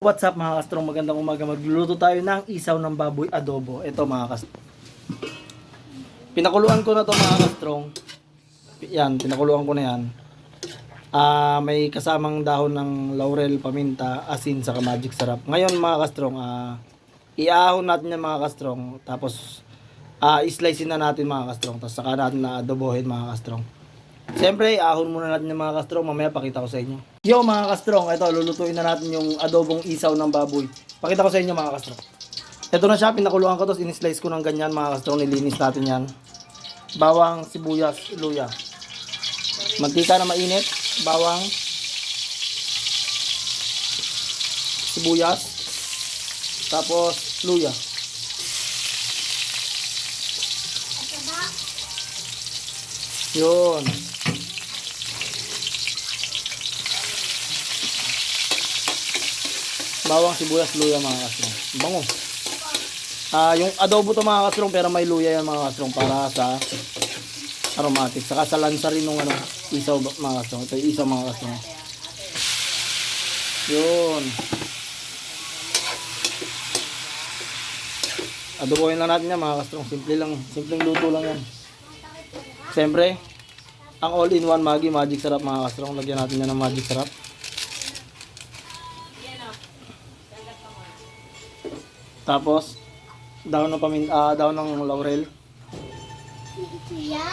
What's up mga kastrong, magandang umaga. Magluluto tayo ng isaw ng baboy adobo. Ito mga kastrong, pinakuluan ko na to mga kastrong. Yan, pinakuluan ko na yan. May kasamang dahon ng laurel, paminta, asin, saka magic sarap. Ngayon mga kastrong, iahon natin yan mga kastrong. Tapos islicein na natin mga kastrong. Tapos saka natin na adobohin mga kastrong. Siyempre, ahon muna natin yung mga kastrong. Mamaya pakita ko sa inyo. Yo mga kastrong, ito lulutuin na natin yung adobong isaw ng baboy. Pakita ko sa inyo mga kastrong. Ito na siya, pinakuluan ko to, in-slice ko ng ganyan mga kastrong. Nilinis natin yan. Bawang, sibuyas, luya. Mantika na mainit, bawang, sibuyas, tapos luya. Yun. Bawang, sibuyas, luya mga kastrong. Bango. Yung adobo to mga kastrong, pero may luya yan mga kastrong para sa aromatic. Saka sa lansa rin nung isaw mga kastrong. Ito yung isaw mga kastrong. Yun. Adobohin lang natin yan mga kastrong. Simple lang. Simpleng luto lang yan. Siyempre, ang all-in-one Maggi magic sarap mga kastrong. Lagyan natin yan ng magic sarap. Tapos daon ng laurel.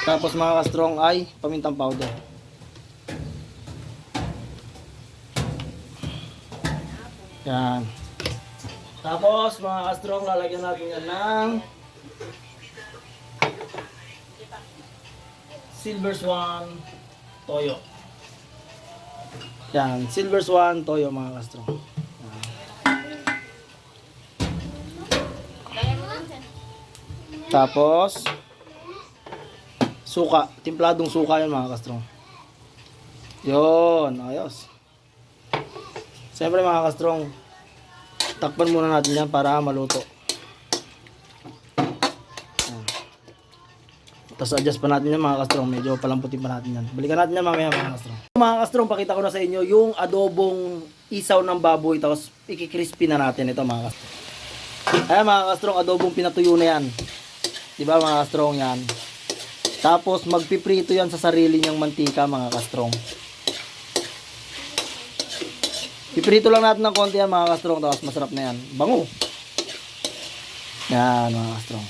Tapos mga kastrong ay pamintang powder. Yan. Tapos mga kastrong lalagyan natin yan ng Silver Swan toyo. Yan, Silver Swan toyo mga kastrong. Tapos suka, timpladong suka yan mga kastrong. Yun, ayos. Siyempre mga kastrong, takpan muna natin yan para maluto. Tapos adjust pa natin yan mga kastrong, medyo palamputin pa natin yan. Balikan natin yan mamaya mga kastrong. Mga kastrong, pakita ko na sa inyo yung adobong isaw ng baboy. Tapos ikikrispy na natin ito mga kastrong. Ayan mga kastrong, adobong pinatuyo na yan. Diba mga kastrong yan. Tapos magpiprito yan sa sarili niyang mantika mga kastrong. Piprito lang natin ng konti yan mga kastrong. Tapos masarap na yan. Bango. Yan mga kastrong.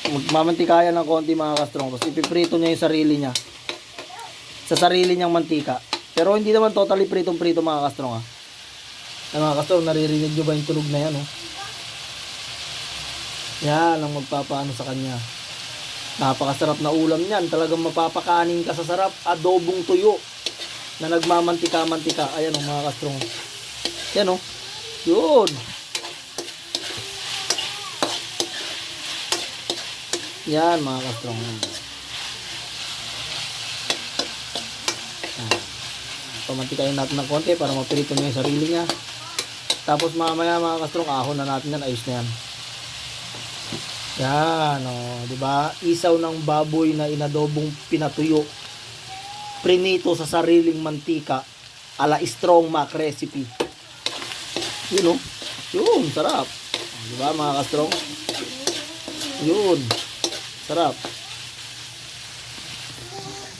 Magmamantika yan ng konti mga kastrong. Tapos ipiprito niya yung sarili niya. Sa sarili niyang mantika. Pero hindi naman totally pritong-prito mga kastrong ha. Mga kastrong, naririnig nyo ba yung tunog na yan oh? Yan ang magpapaano sa kanya. Napakasarap na ulam niyan. Talagang mapapakanin ka sa sarap. Adobong tuyo na nagmamantika-mantika. Ayan o mga kastrong. Yan o. Yun. Yan mga kastrong. Pamantikayin natin ng konti para mapirito niya yung sarili niya. Tapos mamaya mga kastrong, ahon na natin yan. Ayos na yan. Yan, di ba? Isaw ng baboy na inadobong pinatuyo. Prinito sa sariling mantika. Ala Strong Mac recipe. Yun, Yun, sarap. Di ba, mga kastrong? Yun. Sarap.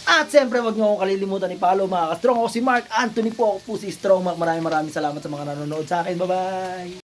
At siyempre, wag niyo akong kalilimutan i-follow mga kastrong. Ako si Mark Anthony po. Ako po si Strong Mac. Maraming salamat sa mga nanonood sa akin. Bye-bye!